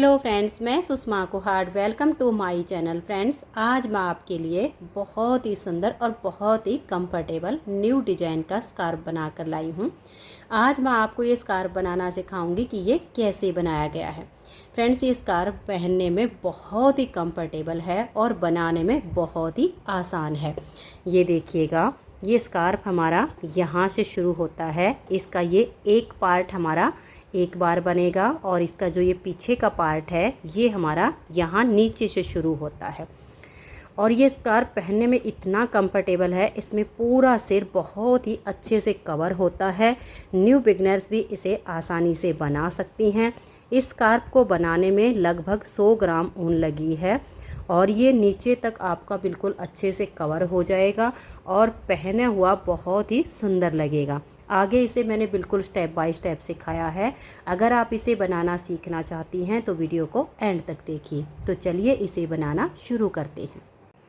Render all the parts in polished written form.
Hello friends, मैं Sushma Kuhad. Welcome to my channel. Friends, आज मैं आपके लिए बहुत ही सुंदर और बहुत ही कंफर्टेबल न्यू डिज़ाइन का स्कार्फ बनाकर लाई हूँ। आज मैं आपको ये स्कार्फ बनाना सिखाऊंगी कि ये कैसे बनाया गया है। फ्रेंड्स, ये स्कार्फ पहनने में बहुत ही कंफर्टेबल है और बनाने में बहुत ही आसान है। ये देखिएगा, ये स्कार्फ हमारा यहाँ से शुरू होता है। इसका ये एक पार्ट हमारा एक बार बनेगा और इसका जो ये पीछे का पार्ट है ये हमारा यहाँ नीचे से शुरू होता है। और ये स्कार्फ पहनने में इतना कंफर्टेबल है, इसमें पूरा सिर बहुत ही अच्छे से कवर होता है। न्यू बिगनर्स भी इसे आसानी से बना सकती हैं। इस स्कार्फ को बनाने में लगभग 100 ग्राम ऊन लगी है और ये नीचे तक आपका बिल्कुल अच्छे से कवर हो जाएगा और पहना हुआ बहुत ही सुंदर लगेगा। आगे इसे मैंने बिल्कुल स्टेप बाय स्टेप सिखाया है। अगर आप इसे बनाना सीखना चाहती हैं तो वीडियो को एंड तक देखिए। तो चलिए इसे बनाना शुरू करते हैं।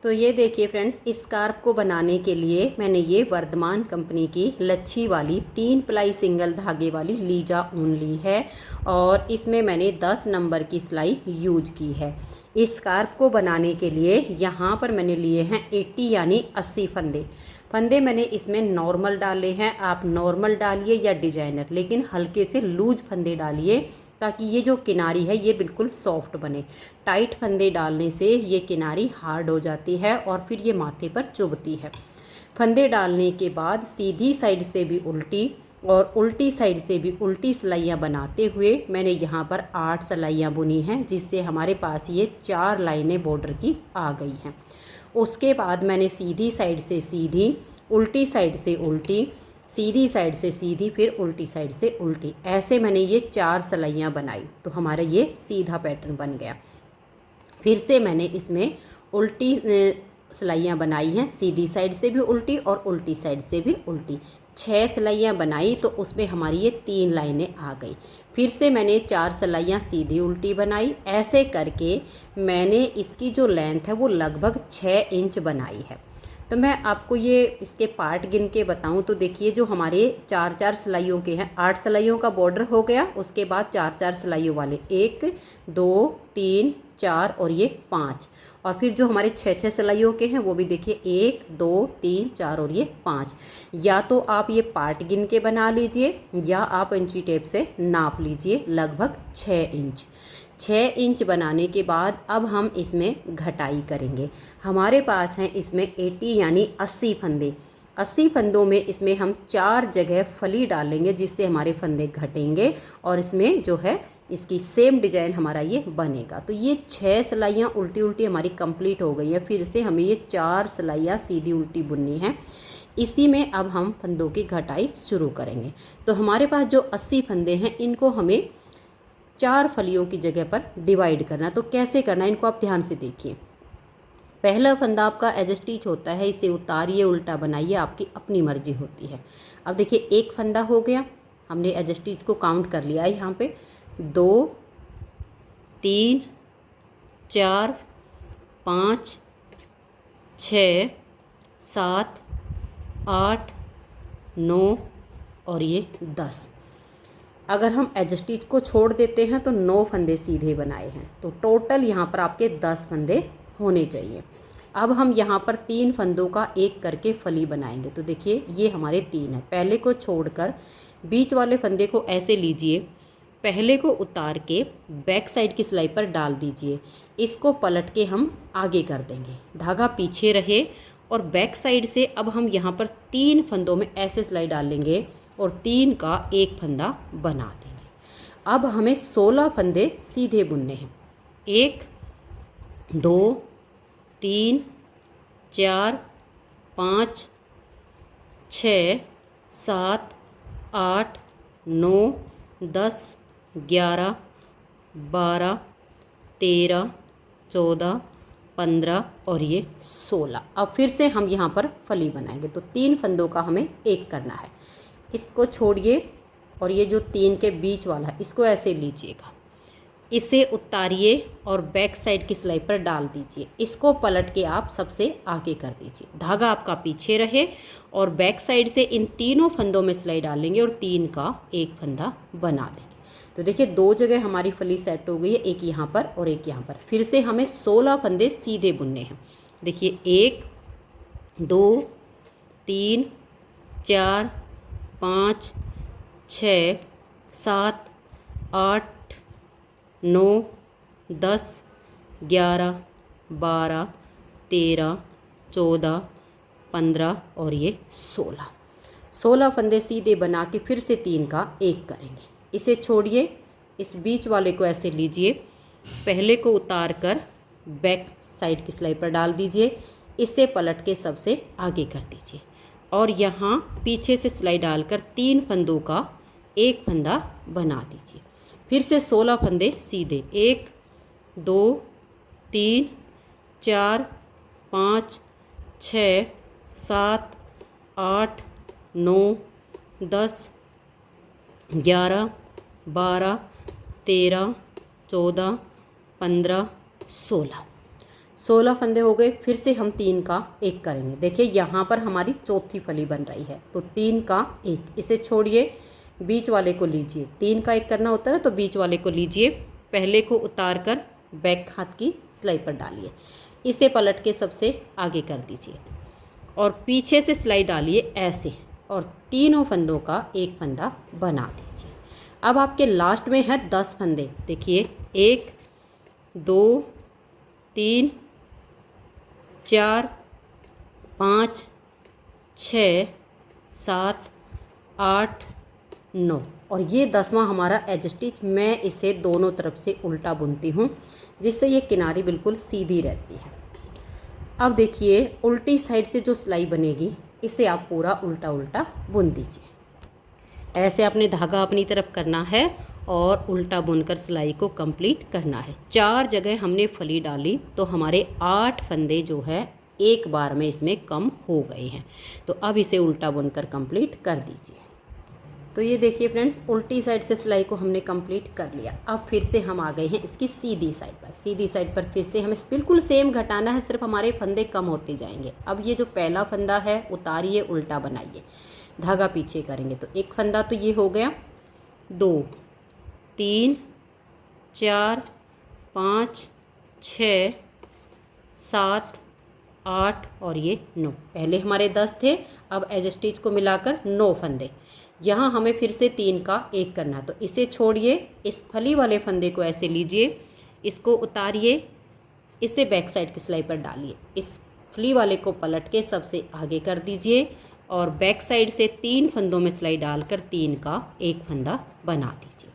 तो ये देखिए फ्रेंड्स, इस स्कार्फ को बनाने के लिए मैंने ये वर्धमान कंपनी की लच्छी वाली 3 प्लाई सिंगल धागे वाली लीजा ऊन ली है और इसमें मैंने 10 नंबर की सिलाई यूज की है। इस स्कार्फ को बनाने के लिए यहाँ पर मैंने लिए हैं 80 यानी 80 फंदे मैंने इसमें नॉर्मल डाले हैं। आप नॉर्मल डालिए या डिजाइनर, लेकिन हल्के से लूज फंदे डालिए ताकि ये जो किनारी है ये बिल्कुल सॉफ्ट बने। टाइट फंदे डालने से ये किनारी हार्ड हो जाती है और फिर ये माथे पर चुभती है। फंदे डालने के बाद सीधी साइड से भी उल्टी और उल्टी साइड से भी उल्टी सिलाइयाँ बनाते हुए मैंने यहाँ पर 8 सिलाइयाँ बुनी हैं, जिससे हमारे पास ये 4 लाइनें बॉर्डर की आ गई हैं। उसके बाद मैंने सीधी साइड से सीधी, उल्टी साइड से उल्टी, सीधी साइड से सीधी, फिर उल्टी साइड से उल्टी, ऐसे मैंने ये 4 सिलाइयाँ बनाई तो हमारा ये सीधा पैटर्न बन गया। फिर से मैंने इसमें उल्टी सिलाइयाँ बनाई हैं, सीधी साइड से भी उल्टी और उल्टी साइड से भी उल्टी। 6 सिलाइयाँ बनाई तो उसमें हमारी ये 3 लाइनें आ गई। फिर से मैंने 4 सिलाइयाँ सीधी उल्टी बनाई। ऐसे करके मैंने इसकी जो लेंथ है वो लगभग 6 इंच बनाई है। तो मैं आपको ये इसके पार्ट गिन के बताऊं तो देखिए, जो हमारे 4-4 सिलाइयों के हैं, 8 सिलाइयों का बॉर्डर हो गया। उसके बाद 4-4 सिलाइयों वाले 1 2 3 4 और ये 5, और फिर जो हमारे 6-6 सिलाइयों के हैं वो भी देखिए 1 2 3 4 और ये 5। या तो आप ये पार्ट गिन के बना लीजिए या आप इंची टेप से नाप लीजिए लगभग 6 इंच। 6 इंच बनाने के बाद अब हम इसमें घटाई करेंगे। हमारे पास हैं इसमें 80 यानी 80 फंदे। 80 फंदों में इसमें हम 4 जगह फली डालेंगे, जिससे हमारे फंदे घटेंगे और इसमें जो है इसकी सेम डिजाइन हमारा ये बनेगा। तो ये 6 सिलाइयाँ उल्टी उल्टी हमारी कंप्लीट हो गई हैं। फिर से हमें ये 4 सिलाइयाँ सीधी उल्टी बुननी है। इसी में अब हम फंदों की घटाई शुरू करेंगे। तो हमारे पास जो 80 फंदे हैं इनको हमें 4 फलियों की जगह पर डिवाइड करना। तो कैसे करना है इनको आप ध्यान से देखिए। पहला फंदा आपका एज स्टिच होता है, इसे उतारिए उल्टा बनाइए, आपकी अपनी मर्जी होती है। अब देखिए, एक फंदा हो गया, हमने एज स्टिच को काउंट कर लिया है। यहाँ पे 2 3 4 5 6 7 8 9 और ये 10। अगर हम एज स्टिच को छोड़ देते हैं तो 9 फंदे सीधे बनाए हैं, तो टोटल यहाँ पर आपके 10 फंदे होने चाहिए। अब हम यहाँ पर 3 फंदों का एक करके फली बनाएंगे। तो देखिए, ये हमारे 3 हैं। पहले को छोड़कर बीच वाले फंदे को ऐसे लीजिए, पहले को उतार के बैक साइड की सिलाई पर डाल दीजिए। इसको पलट के हम आगे कर देंगे, धागा पीछे रहे और बैक साइड से अब हम यहाँ पर 3 फंदों में ऐसे सिलाई डालेंगे और 3 का एक फंदा बना देंगे। अब हमें 16 फंदे सीधे बुनने हैं। 1 2 3 4 5 6 7 8 9 10 11 12 13 14 15 और ये 16। अब फिर से हम यहाँ पर फली बनाएंगे। तो 3 फंदों का हमें एक करना है। इसको छोड़िए और ये जो 3 के बीच वाला है इसको ऐसे लीजिएगा, इसे उतारिए और बैक साइड की सिलाई पर डाल दीजिए। इसको पलट के आप सबसे आगे कर दीजिए, धागा आपका पीछे रहे और बैक साइड से इन तीनों फंदों में सिलाई डालेंगे और 3 का एक फंदा बना देंगे। तो देखिए 2 जगह हमारी फली सेट हो गई है, एक यहाँ पर और एक यहाँ पर। फिर से हमें 16 फंदे सीधे बुनने हैं। देखिए 1 2 3 4 5 6 7 8 9 10 11 12 13 14 15 और ये 16 फंदे सीधे बना के फिर से 3 का 1 करेंगे। इसे छोड़िए, इस बीच वाले को ऐसे लीजिए, पहले को उतार कर बैक साइड की सिलाई पर डाल दीजिए, इसे पलट के सबसे आगे कर दीजिए और यहाँ पीछे से सिलाई डालकर 3 फंदों का 1 फंदा बना दीजिए। फिर से 16 फंदे सीधे, 1 2 3 4 5 6 7 8 9 10 11 12 13 14 15 16 फंदे हो गए। फिर से हम 3 का 1 करेंगे। देखिए यहाँ पर हमारी चौथी फली बन रही है, तो 3 का 1, इसे छोड़िए, बीच वाले को लीजिए। 3 का 1 करना होता है ना, तो बीच वाले को लीजिए, पहले को उतार कर बैक हाथ की सिलाई पर डालिए, इसे पलट के सबसे आगे कर दीजिए और पीछे से सिलाई डालिए ऐसे और तीनों फंदों का 1 फंदा बना दीजिए। अब आपके लास्ट में है 10 फंदे। देखिए 1 2 3 4 5 6 7 8 9 और ये 10वां हमारा एज स्टिच। मैं इसे दोनों तरफ से उल्टा बुनती हूँ जिससे ये किनारी बिल्कुल सीधी रहती है। अब देखिए उल्टी साइड से जो सिलाई बनेगी इसे आप पूरा उल्टा उल्टा बुन दीजिए। ऐसे आपने धागा अपनी तरफ करना है और उल्टा बुनकर सिलाई को कंप्लीट करना है। 4 जगह हमने फली डाली तो हमारे 8 फंदे जो है एक बार में इसमें कम हो गए हैं। तो अब इसे उल्टा बुनकर कंप्लीट कर दीजिए। तो ये देखिए फ्रेंड्स, उल्टी साइड से सिलाई को हमने कंप्लीट कर लिया। अब फिर से हम आ गए हैं इसकी सीधी साइड पर। सीधी साइड पर फिर से हमें बिल्कुल सेम घटाना है, सिर्फ हमारे फंदे कम होते जाएंगे। अब ये जो पहला फंदा है उतारिए, उल्टा बनाइए, धागा पीछे करेंगे तो 1 फंदा तो ये हो गया, 2 3 4 5 6 7 8 और ये 9। पहले हमारे 10 थे, अब एज स्टिच को मिलाकर 9 फंदे। यहाँ हमें फिर से 3 का 1 करना, तो इसे छोड़िए, इस फली वाले फंदे को ऐसे लीजिए, इसको उतारिए, इसे बैक साइड की सिलाई पर डालिए, इस फली वाले को पलट के सबसे आगे कर दीजिए और बैक साइड से 3 फंदों में सिलाई डालकर 3 का 1 फंदा बना दीजिए।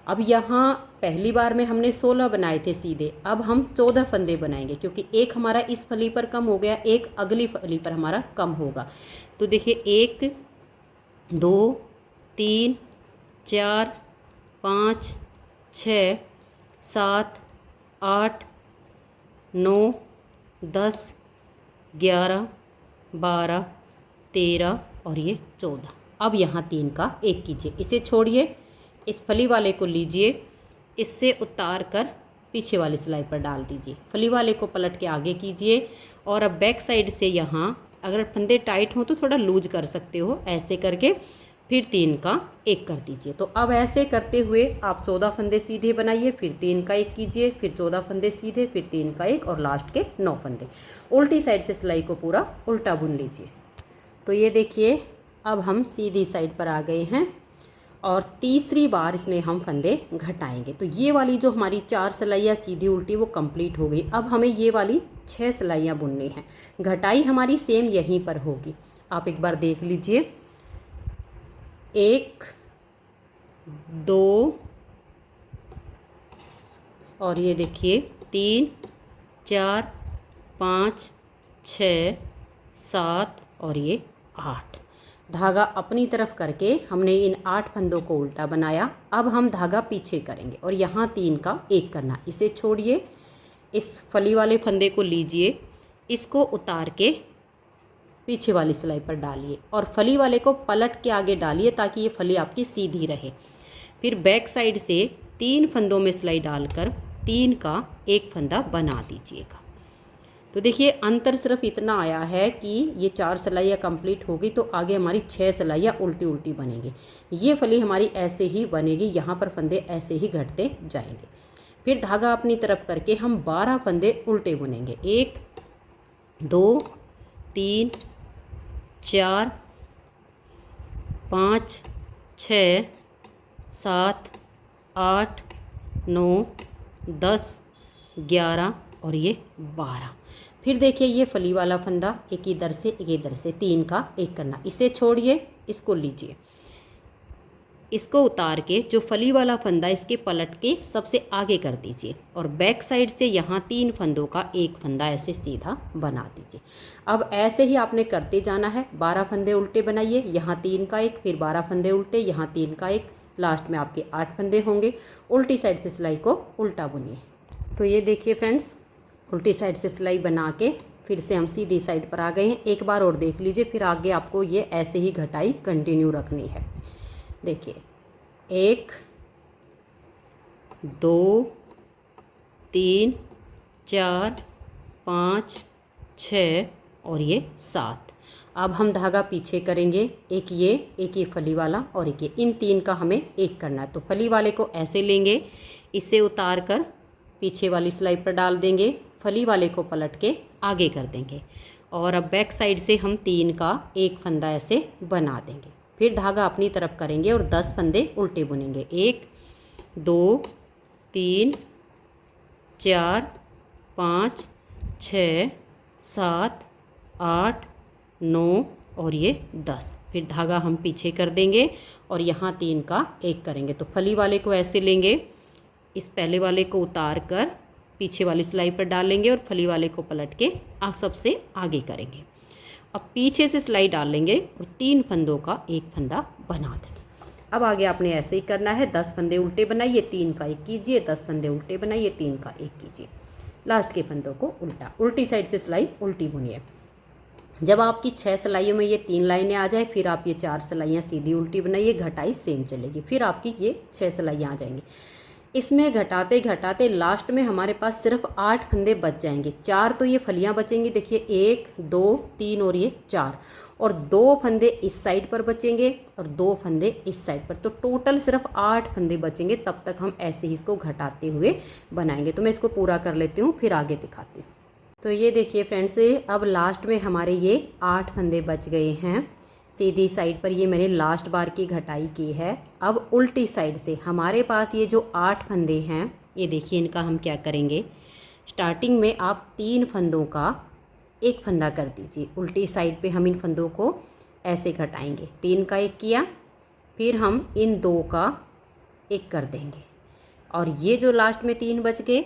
अब यहाँ पहली बार में हमने 16 बनाए थे सीधे, अब हम 14 फंदे बनाएंगे क्योंकि एक हमारा इस फली पर कम हो गया, एक अगली फली पर हमारा कम होगा। तो देखिए 1 2 3 4 5 6 7 8 9 10 11 12 13 और ये 14। अब यहाँ 3 का 1 कीजिए, इसे छोड़िए, इस फली वाले को लीजिए, इससे उतार कर पीछे वाली सिलाई पर डाल दीजिए, फली वाले को पलट के आगे कीजिए और अब बैक साइड से यहाँ अगर फंदे टाइट हो तो थोड़ा लूज कर सकते हो, ऐसे करके फिर 3 का 1 कर दीजिए। तो अब ऐसे करते हुए आप 14 फंदे सीधे बनाइए, फिर 3 का 1 कीजिए, फिर 14 फंदे सीधे, फिर 3 का 1 और लास्ट के 9 फंदे। उल्टी साइड से सिलाई को पूरा उल्टा बुन लीजिए। तो ये देखिए अब हम सीधी साइड पर आ गए हैं और तीसरी बार इसमें हम फंदे घटाएंगे। तो ये वाली जो हमारी 4 सिलाइयाँ सीधी उल्टी वो कंप्लीट हो गई। अब हमें ये वाली 6 सिलाइयाँ बुननी हैं। घटाई हमारी सेम यहीं पर होगी, आप एक बार देख लीजिए। 1 2 और ये देखिए 3 4 5 6 7 और ये 8। धागा अपनी तरफ करके हमने इन 8 फंदों को उल्टा बनाया। अब हम धागा पीछे करेंगे और यहाँ 3 का 1 करना। इसे छोड़िए, इस फली वाले फंदे को लीजिए, इसको उतार के पीछे वाली सिलाई पर डालिए और फली वाले को पलट के आगे डालिए ताकि ये फली आपकी सीधी रहे। फिर बैक साइड से 3 फंदों में सिलाई डालकर 3 का 1 फंदा बना दीजिएगा। तो देखिए अंतर सिर्फ इतना आया है कि ये 4 सिलाइयाँ कंप्लीट होगी तो आगे हमारी 6 सिलाइयाँ उल्टी उल्टी बनेंगी। ये फली हमारी ऐसे ही बनेगी, यहाँ पर फंदे ऐसे ही घटते जाएंगे। फिर धागा अपनी तरफ करके हम 12 फंदे उल्टे बुनेंगे। 1 2 3 4 5 6 7 8 9 10 11 और ये 12। फिर देखिए ये फली वाला फंदा एक इधर से एक इधर से, 3 का एक करना। इसे छोड़िए, इसको लीजिए, इसको उतार के जो फली वाला फंदा इसके पलट के सबसे आगे कर दीजिए और बैक साइड से यहाँ 3 फंदों का एक फंदा ऐसे सीधा बना दीजिए। अब ऐसे ही आपने करते जाना है। 12 फंदे उल्टे बनाइए, यहाँ 3 का एक, फिर 12 फंदे उल्टे, यहाँ 3 का एक, लास्ट में आपके 8 फंदे होंगे। उल्टी साइड से सिलाई को उल्टा बुनिए। तो ये देखिए फ्रेंड्स, उल्टी साइड से सिलाई बना के फिर से हम सीधी साइड पर आ गए हैं। एक बार और देख लीजिए, फिर आगे आपको ये ऐसे ही घटाई कंटिन्यू रखनी है। देखिए 1 2 3 4 5 6 और ये 7। अब हम धागा पीछे करेंगे, एक ये फली वाला और एक ये, इन 3 का हमें एक करना है। तो फली वाले को ऐसे लेंगे, इसे उतार कर पीछे वाली सिलाई पर डाल देंगे, फली वाले को पलट के आगे कर देंगे और अब बैक साइड से हम 3 का एक फंदा ऐसे बना देंगे। फिर धागा अपनी तरफ करेंगे और 10 फंदे उल्टे बुनेंगे। 1 2 3 4 5 6 7 8 9 और ये 10। फिर धागा हम पीछे कर देंगे और यहाँ 3 का एक करेंगे। तो फली वाले को ऐसे लेंगे, इस पहले वाले को उतार कर पीछे वाली सिलाई पर डालेंगे और फली वाले को पलट के सबसे आगे करेंगे। अब पीछे से सिलाई डालेंगे और 3 फंदों का एक फंदा बना देंगे। अब आगे आपने ऐसे ही करना है। 10 फंदे उल्टे बनाइए, 3 का एक कीजिए, 10 फंदे उल्टे बनाइए, 3 का एक कीजिए, लास्ट के फंदों को उल्टा, उल्टी साइड से सिलाई उल्टी बुनिए। जब आपकी 6 सिलाइयों में ये 3 लाइनें आ जाए फिर आप ये 4 सिलाइयाँ सीधी उल्टी बनाइए, घटाई सेम चलेगी, फिर आपकी ये 6 सिलाइयाँ आ जाएंगी। इसमें घटाते घटाते लास्ट में हमारे पास सिर्फ 8 फंदे बच जाएंगे। 4 तो ये फलियाँ बचेंगी, देखिए 1 2 3 और ये 4, और 2 फंदे इस साइड पर बचेंगे और 2 फंदे इस साइड पर। तो टोटल सिर्फ 8 फंदे बचेंगे। तब तक हम ऐसे ही इसको घटाते हुए बनाएंगे। तो मैं इसको पूरा कर लेती हूँ, फिर आगे दिखाती हूँ। तो ये देखिए फ्रेंड्स, अब लास्ट में हमारे ये 8 फंदे बच गए हैं। सीधी साइड पर ये मैंने लास्ट बार की घटाई की है। अब उल्टी साइड से हमारे पास ये जो 8 फंदे हैं, ये देखिए इनका हम क्या करेंगे। स्टार्टिंग में आप 3 फंदों का एक फंदा कर दीजिए। उल्टी साइड पे हम इन फंदों को ऐसे घटाएंगे, 3 का एक किया, फिर हम इन 2 का एक कर देंगे और ये जो लास्ट में 3 बच गए,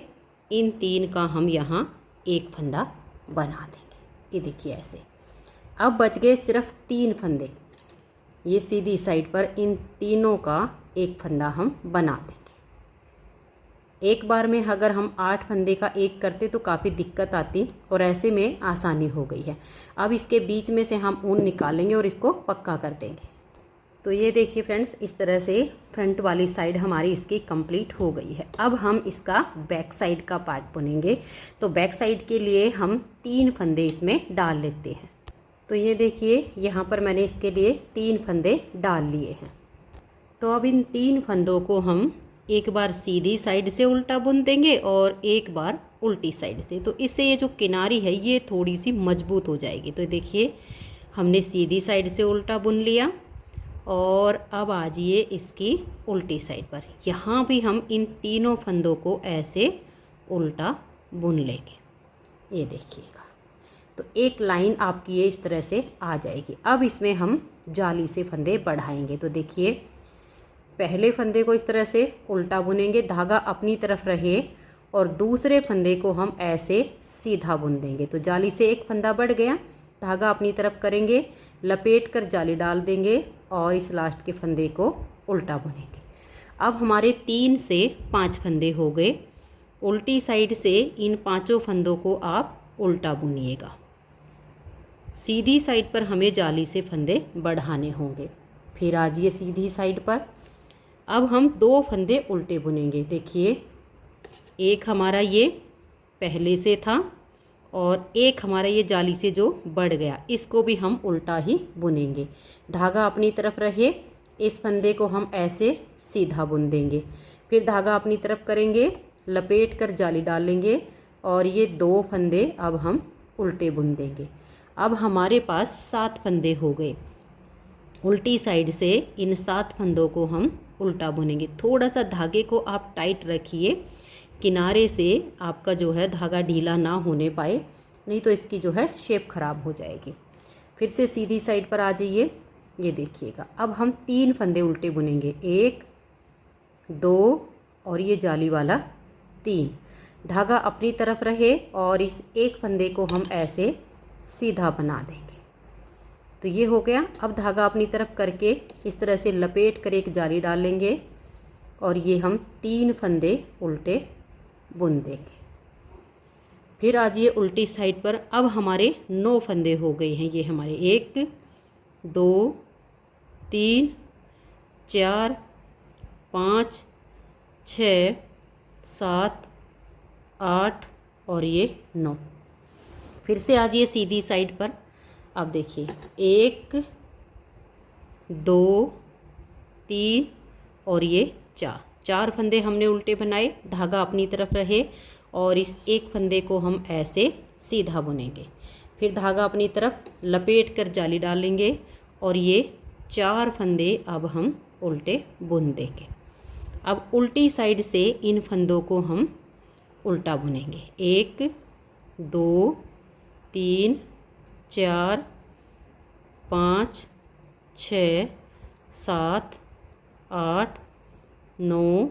इन 3 का हम यहाँ एक फंदा बना देंगे। ये देखिए ऐसे। अब बच गए सिर्फ 3 फंदे। ये सीधी साइड पर इन तीनों का एक फंदा हम बना देंगे। एक बार में अगर हम 8 फंदे का एक करते तो काफ़ी दिक्कत आती और ऐसे में आसानी हो गई है। अब इसके बीच में से हम ऊन निकालेंगे और इसको पक्का कर देंगे। तो ये देखिए फ्रेंड्स, इस तरह से फ्रंट वाली साइड हमारी इसकी कंप्लीट हो गई है। अब हम इसका बैक साइड का पार्ट बुनेंगे। तो बैक साइड के लिए हम 3 फंदे इसमें डाल लेते हैं। तो ये देखिए यहाँ पर मैंने इसके लिए 3 फंदे डाल लिए हैं। तो अब इन 3 फंदों को हम एक बार सीधी साइड से उल्टा बुन देंगे और एक बार उल्टी साइड से। तो इससे ये जो किनारी है ये थोड़ी सी मजबूत हो जाएगी। तो देखिए हमने सीधी साइड से उल्टा बुन लिया और अब आ जाइए इसकी उल्टी साइड पर। यहाँ भी हम इन तीनों फंदों को ऐसे उल्टा बुन लेंगे। ये देखिएगा, तो एक लाइन आपकी ये इस तरह से आ जाएगी। अब इसमें हम जाली से फंदे बढ़ाएंगे। तो देखिए पहले फंदे को इस तरह से उल्टा बुनेंगे, धागा अपनी तरफ रहे, और दूसरे फंदे को हम ऐसे सीधा बुन देंगे। तो जाली से एक फंदा बढ़ गया, धागा अपनी तरफ करेंगे, लपेट कर जाली डाल देंगे और इस लास्ट के फंदे को उल्टा बुनेंगे। अब हमारे 3 से 5 फंदे हो गए। उल्टी साइड से इन 5 फंदों को आप उल्टा बुनिएगा। सीधी साइड पर हमें जाली से फंदे बढ़ाने होंगे। फिर आ जाइए सीधी साइड पर। अब हम 2 फंदे उल्टे बुनेंगे। देखिए एक हमारा ये पहले से था और एक हमारा ये जाली से जो बढ़ गया इसको भी हम उल्टा ही बुनेंगे। धागा अपनी तरफ रहे, इस फंदे को हम ऐसे सीधा बुन देंगे। फिर धागा अपनी तरफ करेंगे, लपेट कर जाली डालेंगे और ये 2 फंदे अब हम उल्टे बुन देंगे। अब हमारे पास 7 फंदे हो गए। उल्टी साइड से इन 7 फंदों को हम उल्टा बुनेंगे। थोड़ा सा धागे को आप टाइट रखिए, किनारे से आपका जो है धागा ढीला ना होने पाए, नहीं तो इसकी जो है शेप ख़राब हो जाएगी। फिर से सीधी साइड पर आ जाइए, ये देखिएगा। अब हम 3 फंदे उल्टे बुनेंगे, 1 2 और ये जाली वाला 3। धागा अपनी तरफ रहे और इस एक फंदे को हम ऐसे सीधा बना देंगे। तो ये हो गया। अब धागा अपनी तरफ करके इस तरह से लपेट कर एक जाली डालेंगे और ये हम 3 फंदे उल्टे बुन देंगे। फिर आ जाइए उल्टी साइड पर। अब हमारे 9 फंदे हो गए हैं। ये हमारे 1 2 3 4 5 6 7 8 और ये 9। फिर से आ जाइए सीधी साइड पर। अब देखिए 1 2 3 और ये 4 फंदे हमने उल्टे बनाए। धागा अपनी तरफ रहे और इस एक फंदे को हम ऐसे सीधा बुनेंगे। फिर धागा अपनी तरफ लपेट कर जाली डालेंगे और ये 4 फंदे अब हम उल्टे बुन देंगे। अब उल्टी साइड से इन फंदों को हम उल्टा बुनेंगे। 1 2 3 4 5 6 7 8 9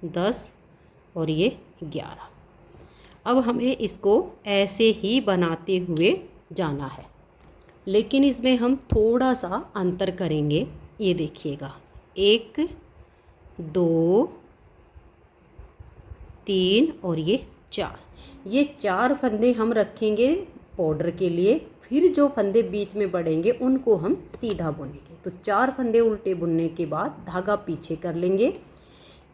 10 और ये 11। अब हमें इसको ऐसे ही बनाते हुए जाना है, लेकिन इसमें हम थोड़ा सा अंतर करेंगे। ये देखिएगा, 1 2 3 और ये 4। ये 4 फंदे हम रखेंगे बॉर्डर के लिए। फिर जो फंदे बीच में बढ़ेंगे उनको हम सीधा बुनेंगे। तो 4 फंदे उल्टे बुनने के बाद धागा पीछे कर लेंगे,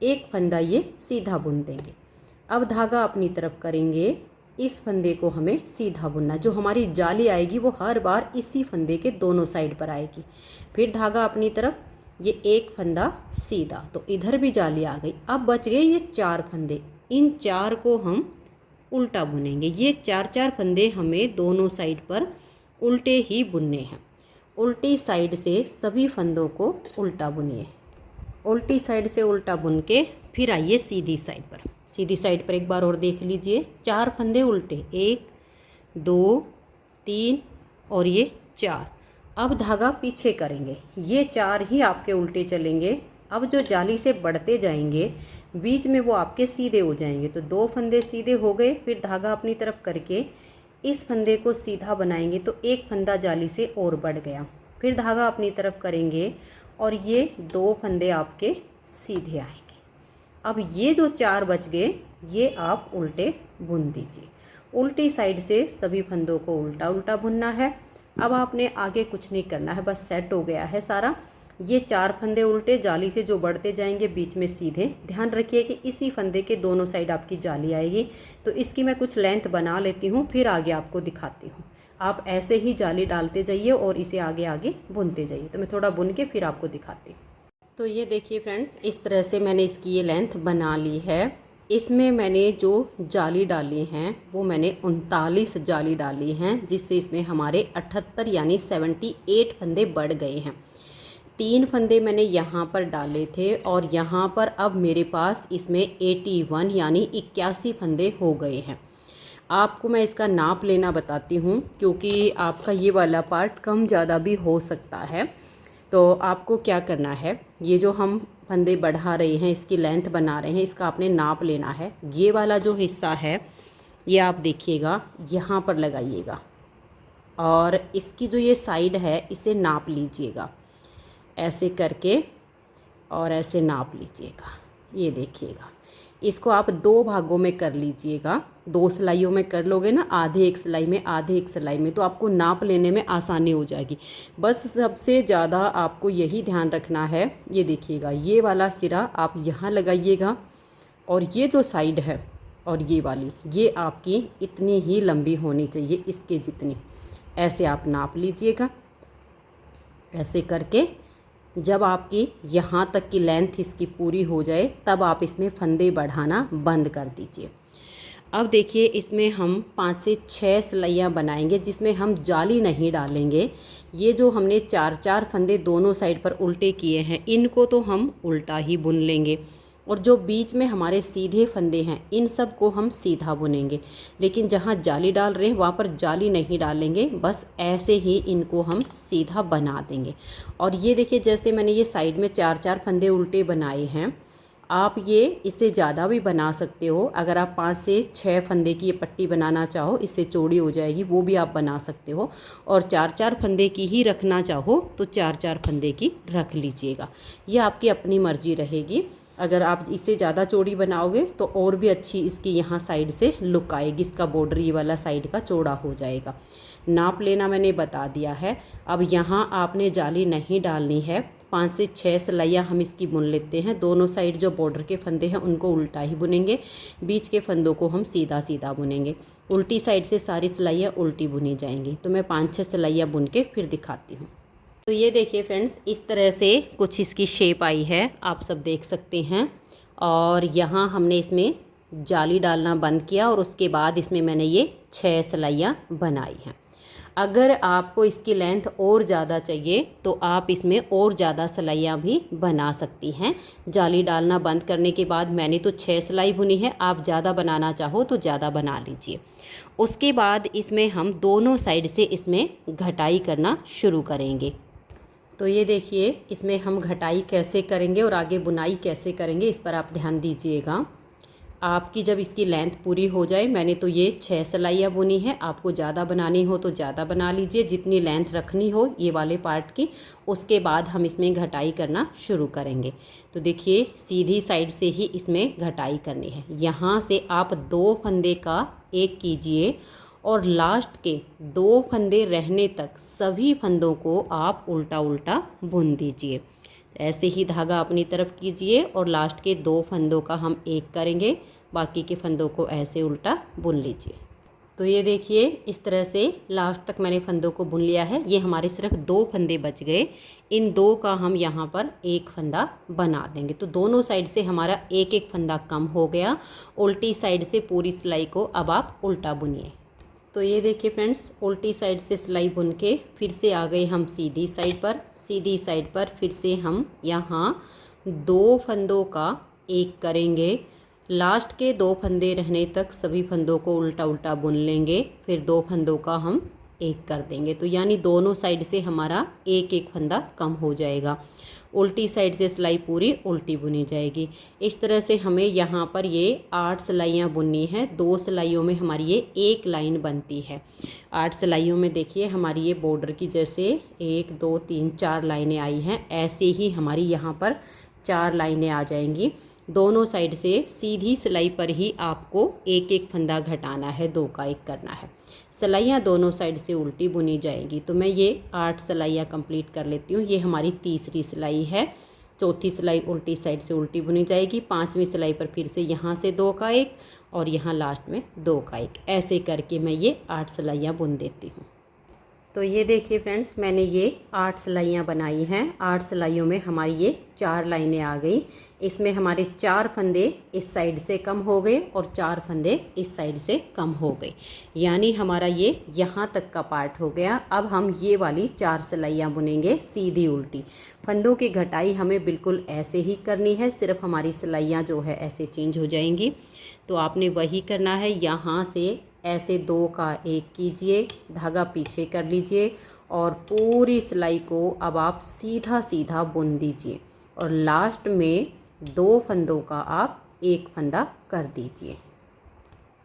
एक फंदा ये सीधा बुन देंगे। अब धागा अपनी तरफ करेंगे, इस फंदे को हमें सीधा बुनना। जो हमारी जाली आएगी वो हर बार इसी फंदे के दोनों साइड पर आएगी। फिर धागा अपनी तरफ, ये एक फंदा सीधा, तो इधर भी जाली आ गई। अब बच गए ये 4 फंदे। इन 4 को हम उल्टा बुनेंगे। ये 4 फंदे हमें दोनों साइड पर उल्टे ही बुनने हैं। उल्टी साइड से सभी फंदों को उल्टा बुनिए। उल्टी साइड से उल्टा बुन के फिर आइए सीधी साइड पर। सीधी साइड पर एक बार और देख लीजिए, 4 फंदे उल्टे, 1 2 3 और ये 4। अब धागा पीछे करेंगे, ये 4 ही आपके उल्टे चलेंगे। अब जो जाली से बढ़ते जाएंगे बीच में वो आपके सीधे हो जाएंगे। तो 2 फंदे सीधे हो गए। फिर धागा अपनी तरफ करके इस फंदे को सीधा बनाएंगे तो एक फंदा जाली से और बढ़ गया। फिर धागा अपनी तरफ करेंगे और ये 2 फंदे आपके सीधे आएंगे। अब ये जो 4 बच गए ये आप उल्टे बुन दीजिए। उल्टी साइड से सभी फंदों को उल्टा उल्टा बुनना है। अब आपने आगे कुछ नहीं करना है, बस सेट हो गया है सारा। ये 4 फंदे उल्टे जाली से जो बढ़ते जाएंगे बीच में सीधे। ध्यान रखिए कि इसी फंदे के दोनों साइड आपकी जाली आएगी। तो इसकी मैं कुछ लेंथ बना लेती हूँ, फिर आगे आपको दिखाती हूँ। आप ऐसे ही जाली डालते जाइए और इसे आगे आगे बुनते जाइए। तो मैं थोड़ा बुन के फिर आपको दिखाती हूँ। तो ये देखिए फ्रेंड्स, इस तरह से मैंने इसकी ये लेंथ बना ली है। इसमें मैंने जो जाली डाली हैं वो मैंने 39 जाली डाली हैं, जिससे इसमें हमारे 78 यानी 78 फंदे बढ़ गए हैं। 3 फंदे मैंने यहाँ पर डाले थे और यहाँ पर अब मेरे पास इसमें 81 यानी 81 फंदे हो गए हैं। आपको मैं इसका नाप लेना बताती हूँ, क्योंकि आपका ये वाला पार्ट कम ज़्यादा भी हो सकता है। तो आपको क्या करना है, ये जो हम फंदे बढ़ा रहे हैं, इसकी लेंथ बना रहे हैं, इसका आपने नाप लेना है। ये वाला जो हिस्सा है ये आप देखिएगा यहाँ पर लगाइएगा और इसकी जो ये साइड है इसे नाप लीजिएगा ऐसे करके और ऐसे नाप लीजिएगा। ये देखिएगा, इसको आप 2 भागों में कर लीजिएगा। 2 सिलाइयों में कर लोगे ना, आधे एक सिलाई में आधे एक सिलाई में, तो आपको नाप लेने में आसानी हो जाएगी। बस सबसे ज़्यादा आपको यही ध्यान रखना है। ये देखिएगा, ये वाला सिरा आप यहाँ लगाइएगा और ये जो साइड है और ये वाली, ये आपकी इतनी ही लंबी होनी चाहिए, इसके जितनी। ऐसे आप नाप लीजिएगा। ऐसे करके जब आपकी यहाँ तक की लेंथ इसकी पूरी हो जाए तब आप इसमें फंदे बढ़ाना बंद कर दीजिए। अब देखिए इसमें हम 5 से 6 सिलाइयाँ बनाएंगे जिसमें हम जाली नहीं डालेंगे। ये जो हमने 4-4 फंदे दोनों साइड पर उल्टे किए हैं इनको तो हम उल्टा ही बुन लेंगे, और जो बीच में हमारे सीधे फंदे हैं इन सब को हम सीधा बुनेंगे। लेकिन जहाँ जाली डाल रहे हैं वहाँ पर जाली नहीं डालेंगे, बस ऐसे ही इनको हम सीधा बना देंगे। और ये देखिए जैसे मैंने ये साइड में 4-4 फंदे उल्टे बनाए हैं, आप ये इससे ज़्यादा भी बना सकते हो। अगर आप 5 से 6 फंदे की ये पट्टी बनाना चाहो, इससे चौड़ी हो जाएगी, वो भी आप बना सकते हो। और 4-4 फंदे की ही रखना चाहो तो 4-4 फंदे की रख लीजिएगा, ये आपकी अपनी मर्जी रहेगी। अगर आप इससे ज़्यादा चौड़ी बनाओगे तो और भी अच्छी इसकी यहाँ साइड से लुक आएगी, इसका बॉर्डर ये वाला साइड का चौड़ा हो जाएगा। नाप लेना मैंने बता दिया है। अब यहाँ आपने जाली नहीं डालनी है। 5 से 6 सिलाइयाँ हम इसकी बुन लेते हैं। दोनों साइड जो बॉर्डर के फंदे हैं उनको उल्टा ही बुनेंगे, बीच के फंदों को हम सीधा सीधा बुनेंगे। उल्टी साइड से सारी सिलाइयाँ उल्टी बुनी जाएंगी। तो मैं 5-6 सिलाइयाँ बुन के फिर दिखाती हूँ। तो ये देखिए फ्रेंड्स, इस तरह से कुछ इसकी शेप आई है, आप सब देख सकते हैं। और यहाँ हमने इसमें जाली डालना बंद किया और उसके बाद इसमें मैंने ये 6 सिलाइयाँ बनाई हैं। अगर आपको इसकी लेंथ और ज़्यादा चाहिए तो आप इसमें और ज़्यादा सिलाइयाँ भी बना सकती हैं। जाली डालना बंद करने के बाद मैंने तो 6 सिलाई बुनी है, आप ज़्यादा बनाना चाहो तो ज़्यादा बना लीजिए। उसके बाद इसमें हम दोनों साइड से इसमें घटाई करना शुरू करेंगे। तो ये देखिए इसमें हम घटाई कैसे करेंगे और आगे बुनाई कैसे करेंगे, इस पर आप ध्यान दीजिएगा। आपकी जब इसकी लेंथ पूरी हो जाए, मैंने तो ये 6 सिलाइयाँ बुनी है, आपको ज़्यादा बनानी हो तो ज़्यादा बना लीजिए, जितनी लेंथ रखनी हो ये वाले पार्ट की। उसके बाद हम इसमें घटाई करना शुरू करेंगे। तो देखिए सीधी साइड से ही इसमें घटाई करनी है। यहाँ से आप 2 फंदे का एक कीजिए और लास्ट के 2 फंदे रहने तक सभी फंदों को आप उल्टा उल्टा बुन दीजिए। ऐसे ही धागा अपनी तरफ कीजिए और लास्ट के 2 फंदों का हम एक करेंगे, बाकी के फंदों को ऐसे उल्टा बुन लीजिए। तो ये देखिए इस तरह से लास्ट तक मैंने फंदों को बुन लिया है। ये हमारे सिर्फ 2 फंदे बच गए, इन 2 का हम यहाँ पर एक फंदा बना देंगे। तो दोनों साइड से हमारा एक एक फंदा कम हो गया। उल्टी साइड से पूरी सिलाई को अब आप उल्टा बुनिए। तो ये देखिए फ्रेंड्स, उल्टी साइड से सिलाई बुन के फिर से आ गए हम सीधी साइड पर। सीधी साइड पर फिर से हम यहाँ 2 फंदों का एक करेंगे। लास्ट के 2 फंदे रहने तक सभी फंदों को उल्टा उल्टा बुन लेंगे, फिर 2 फंदों का हम एक कर देंगे। तो यानी दोनों साइड से हमारा एक एक फंदा कम हो जाएगा। उल्टी साइड से सिलाई पूरी उल्टी बुनी जाएगी। इस तरह से हमें यहाँ पर ये 8 सिलाइयाँ बुननी है। 2 सिलाइयों में हमारी ये एक लाइन बनती है। 8 सिलाइयों में देखिए हमारी ये बॉर्डर की जैसे 1 2 3 4 लाइनें आई हैं, ऐसे ही हमारी यहाँ पर 4 लाइनें आ जाएंगी। दोनों साइड से सीधी सिलाई पर ही आपको एक एक फंदा घटाना है, 2 का एक करना है। सिलाइयाँ दोनों साइड से उल्टी बुनी जाएगी। तो मैं ये 8 सिलाइयाँ कंप्लीट कर लेती हूँ। ये हमारी तीसरी सिलाई है। चौथी सिलाई उल्टी साइड से उल्टी बुनी जाएगी। 5वीं सिलाई पर फिर से यहाँ से 2 का एक और यहाँ लास्ट में 2 का एक, ऐसे करके मैं ये 8 सिलाइयाँ बुन देती हूँ। तो ये देखिए फ्रेंड्स, मैंने ये 8 सिलाइयाँ बनाई हैं। 8 सिलाइयों में हमारी ये 4 लाइनें आ गई। इसमें हमारे 4 फंदे इस साइड से कम हो गए और 4 फंदे इस साइड से कम हो गए, यानी हमारा ये यहाँ तक का पार्ट हो गया। अब हम ये वाली 4 सिलाइयाँ बुनेंगे सीधी उल्टी। फंदों की घटाई हमें बिल्कुल ऐसे ही करनी है, सिर्फ हमारी सिलाइयाँ जो है ऐसे चेंज हो जाएंगी। तो आपने वही करना है। यहाँ से ऐसे 2 का एक कीजिए, धागा पीछे कर लीजिए और पूरी सिलाई को अब आप सीधा सीधा बुन दीजिए और लास्ट में 2 फंदों का आप एक फंदा कर दीजिए।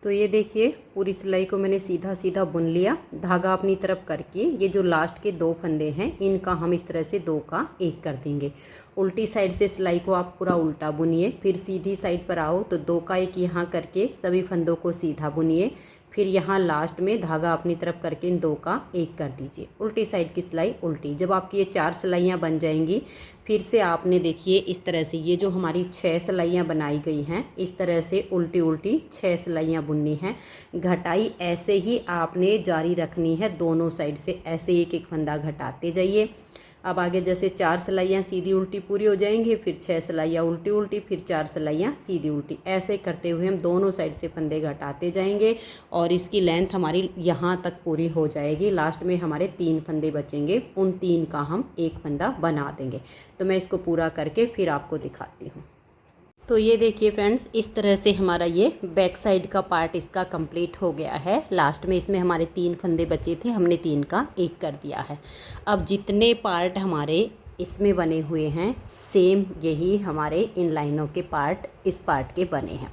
तो ये देखिए पूरी सिलाई को मैंने सीधा सीधा बुन लिया। धागा अपनी तरफ करके ये जो लास्ट के 2 फंदे हैं इनका हम इस तरह से 2 का एक कर देंगे। उल्टी साइड से सिलाई को आप पूरा उल्टा बुनिए, फिर सीधी साइड पर आओ तो 2 का एक यहाँ करके सभी फंदों को सीधा बुनिए, फिर यहाँ लास्ट में धागा अपनी तरफ करके इन 2 का 1 कर दीजिए। उल्टी साइड की सिलाई उल्टी। जब आपकी ये 4 सिलाइयाँ बन जाएंगी, फिर से आपने देखिए इस तरह से ये जो हमारी 6 सिलाइयाँ बनाई गई हैं, इस तरह से उल्टी उल्टी 6 सिलाइयाँ बुननी हैं। घटाई ऐसे ही आपने जारी रखनी है, दोनों साइड से ऐसे एक एक फंदा घटाते जाइए। अब आगे जैसे 4 सिलाइयाँ सीधी उल्टी पूरी हो जाएंगी, फिर 6 सिलाइयाँ उल्टी उल्टी, फिर 4 सिलाइयाँ सीधी उल्टी, ऐसे करते हुए हम दोनों साइड से फंदे घटाते जाएंगे और इसकी लेंथ हमारी यहाँ तक पूरी हो जाएगी। लास्ट में हमारे 3 फंदे बचेंगे, उन 3 का हम एक फंदा बना देंगे। तो मैं इसको पूरा करके फिर आपको दिखाती हूँ। तो ये देखिए फ्रेंड्स, इस तरह से हमारा ये बैक साइड का पार्ट इसका कंप्लीट हो गया है। लास्ट में इसमें हमारे 3 फंदे बचे थे, हमने 3 का 1 कर दिया है। अब जितने पार्ट हमारे इसमें बने हुए हैं, सेम यही हमारे इन लाइनों के पार्ट इस पार्ट के बने हैं।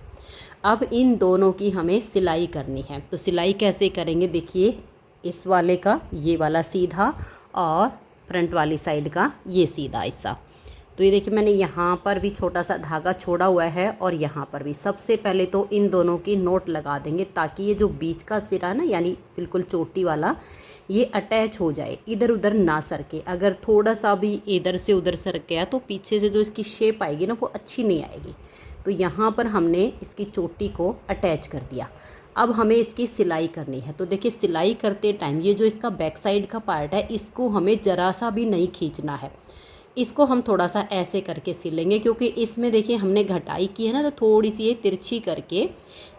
अब इन दोनों की हमें सिलाई करनी है। तो सिलाई कैसे करेंगे, देखिए इस वाले का ये वाला सीधा और फ्रंट वाली साइड का ये सीधा हिस्सा। तो ये देखिए मैंने यहाँ पर भी छोटा सा धागा छोड़ा हुआ है और यहाँ पर भी। सबसे पहले तो इन दोनों की नोट लगा देंगे ताकि ये जो बीच का सिरा है ना, यानी बिल्कुल चोटी वाला, ये अटैच हो जाए, इधर उधर ना सरके। अगर थोड़ा सा भी इधर से उधर सरक गया तो पीछे से जो इसकी शेप आएगी ना, वो अच्छी नहीं आएगी। तो यहाँ पर हमने इसकी चोटी को अटैच कर दिया। अब हमें इसकी सिलाई करनी है। तो देखिए सिलाई करते टाइम ये जो इसका बैक साइड का पार्ट है, इसको हमें ज़रा सा भी नहीं खींचना है। इसको हम थोड़ा सा ऐसे करके सिल लेंगे, क्योंकि इसमें देखिए हमने घटाई की है ना, तो थोड़ी सी ये तिरछी करके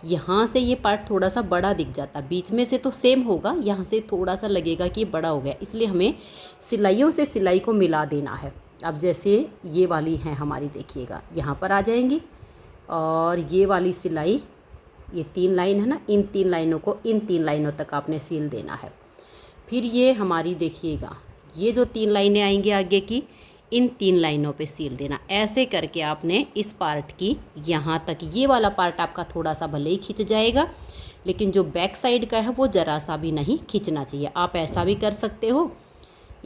यहाँ से ये पार्ट थोड़ा सा बड़ा दिख जाता है। बीच में से तो सेम होगा, यहाँ से थोड़ा सा लगेगा कि ये बड़ा हो गया, इसलिए हमें सिलाइयों से सिलाई को मिला देना है। अब जैसे ये वाली है हमारी, देखिएगा यहाँ पर आ जाएंगी और ये वाली सिलाई, ये 3 लाइन है ना, इन 3 लाइनों को इन 3 लाइनों तक आपने सिल देना है। फिर ये हमारी देखिएगा, ये जो 3 लाइनें आएंगी आगे की, इन 3 लाइनों पे सील देना। ऐसे करके आपने इस पार्ट की यहाँ तक, ये वाला पार्ट आपका थोड़ा सा भले ही खिंच जाएगा, लेकिन जो बैक साइड का है वो ज़रा सा भी नहीं खींचना चाहिए। आप ऐसा भी कर सकते हो,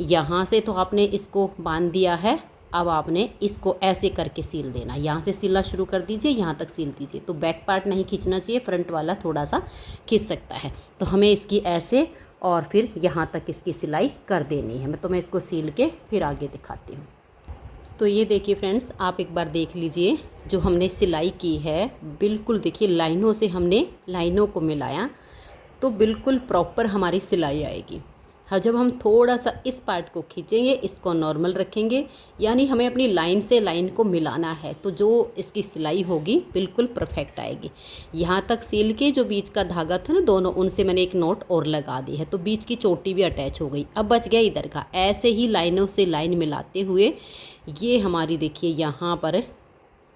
यहाँ से तो आपने इसको बांध दिया है, अब आपने इसको ऐसे करके सील देना। यहाँ से सिलना शुरू कर दीजिए, यहाँ तक सील दीजिए। तो बैक पार्ट नहीं खींचना चाहिए, फ्रंट वाला थोड़ा सा खींच सकता है। तो हमें इसकी ऐसे और फिर यहाँ तक इसकी सिलाई कर देनी है। मैं इसको सील के फिर आगे दिखाती हूँ। तो ये देखिए फ्रेंड्स, आप एक बार देख लीजिए, जो हमने सिलाई की है बिल्कुल देखिए लाइनों से हमने लाइनों को मिलाया तो बिल्कुल प्रॉपर हमारी सिलाई आएगी। हाँ, जब हम थोड़ा सा इस पार्ट को खींचेंगे, इसको नॉर्मल रखेंगे, यानी हमें अपनी लाइन से लाइन को मिलाना है, तो जो इसकी सिलाई होगी बिल्कुल परफेक्ट आएगी। यहाँ तक सील के जो बीच का धागा था ना दोनों, उनसे मैंने एक नोट और लगा दी है, तो बीच की चोटी भी अटैच हो गई। अब बच गया इधर का। ऐसे ही लाइनों से लाइन मिलाते हुए ये हमारी देखिए यहाँ पर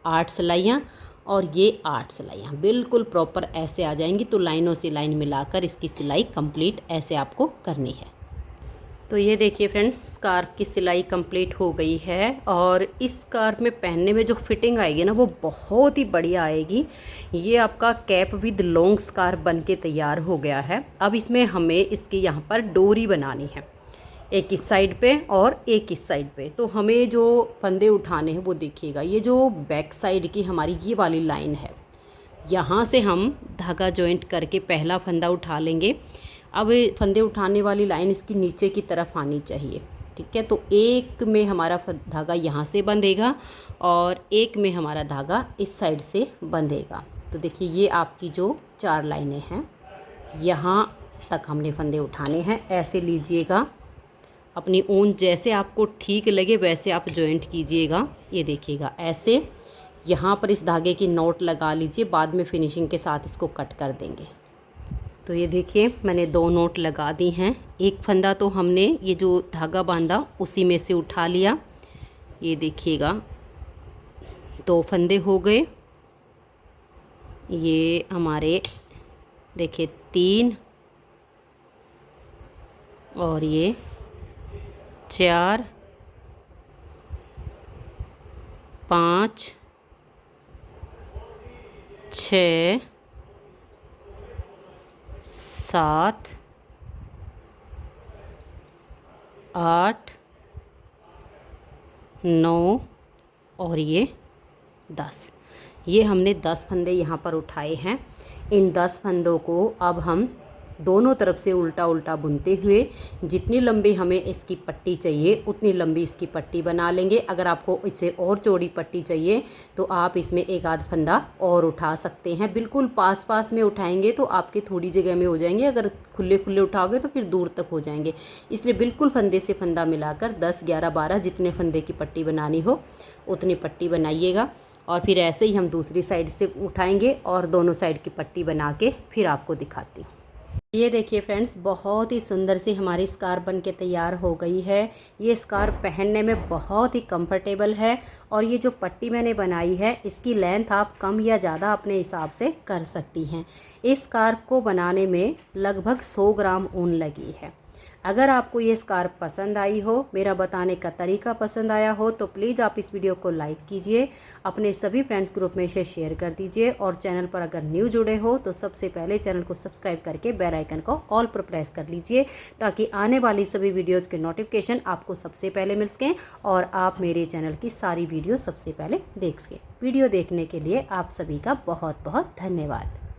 8 सिलाइयाँ और ये 8 सिलाइयाँ बिल्कुल प्रॉपर ऐसे आ जाएंगी। तो लाइनों से लाइन मिलाकर इसकी सिलाई कंप्लीट ऐसे आपको करनी है। तो ये देखिए फ्रेंड्स, स्कार्फ की सिलाई कंप्लीट हो गई है और इस स्कार्फ में पहनने में जो फिटिंग आएगी ना, वो बहुत ही बढ़िया आएगी। ये आपका कैप विद लॉन्ग स्कार्फ बन के तैयार हो गया है। अब इसमें हमें इसकी यहाँ पर डोरी बनानी है, एक इस साइड पे और एक इस साइड पे। तो हमें जो फंदे उठाने हैं वो देखिएगा, ये जो बैक साइड की हमारी ये वाली लाइन है, यहाँ से हम धागा जॉइंट करके पहला फंदा उठा लेंगे। अब फंदे उठाने वाली लाइन इसकी नीचे की तरफ आनी चाहिए, ठीक है। तो एक में हमारा धागा यहाँ से बंधेगा और एक में हमारा धागा इस साइड से बंधेगा। तो देखिए ये आपकी जो 4 लाइनें हैं, यहाँ तक हमने फंदे उठाने हैं। ऐसे लीजिएगा, अपनी ऊन जैसे आपको ठीक लगे वैसे आप जॉइंट कीजिएगा। ये देखिएगा ऐसे यहाँ पर इस धागे की नोट लगा लीजिए, बाद में फिनिशिंग के साथ इसको कट कर देंगे। तो ये देखिए मैंने 2 नोट लगा दी हैं। एक फंदा तो हमने ये जो धागा बांधा उसी में से उठा लिया। ये देखिएगा 2 फंदे हो गए। ये हमारे देखिए 3 और ये 4, 5, 6, 7, 8, 9 और ये 10। ये हमने 10 फंदे यहाँ पर उठाए हैं। इन 10 फंदों को अब हम दोनों तरफ से उल्टा उल्टा बुनते हुए जितनी लंबी हमें इसकी पट्टी चाहिए उतनी लंबी इसकी पट्टी बना लेंगे। अगर आपको इससे और चौड़ी पट्टी चाहिए तो आप इसमें एक आध फंदा और उठा सकते हैं। बिल्कुल पास पास में उठाएंगे तो आपके थोड़ी जगह में हो जाएंगे, अगर खुले खुले उठाओगे तो फिर दूर तक हो जाएंगे। इसलिए बिल्कुल फंदे से फंदा मिलाकर 10, 11, 12 जितने फंदे की पट्टी बनानी हो उतनी पट्टी बनाइएगा। और फिर ऐसे ही हम दूसरी साइड से उठाएंगे और दोनों साइड की पट्टी बना के फिर आपको दिखाती हूँ। ये देखिए फ्रेंड्स, बहुत ही सुंदर सी हमारी स्कार्फ बन के तैयार हो गई है। ये स्कार्फ पहनने में बहुत ही कंफर्टेबल है और ये जो पट्टी मैंने बनाई है इसकी लेंथ आप कम या ज़्यादा अपने हिसाब से कर सकती हैं। इस स्कार्फ को बनाने में लगभग 100 ग्राम ऊन लगी है। अगर आपको ये स्कार्फ पसंद आई हो, मेरा बताने का तरीका पसंद आया हो, तो प्लीज़ आप इस वीडियो को लाइक कीजिए, अपने सभी फ्रेंड्स ग्रुप में इसे शेयर कर दीजिए और चैनल पर अगर न्यू जुड़े हो तो सबसे पहले चैनल को सब्सक्राइब करके बेल आइकन को ऑल पर प्रेस कर लीजिए ताकि आने वाली सभी वीडियोज़ के नोटिफिकेशन आपको सबसे पहले मिल सकें और आप मेरे चैनल की सारी वीडियो सबसे पहले देख सकें। वीडियो देखने के लिए आप सभी का बहुत बहुत धन्यवाद।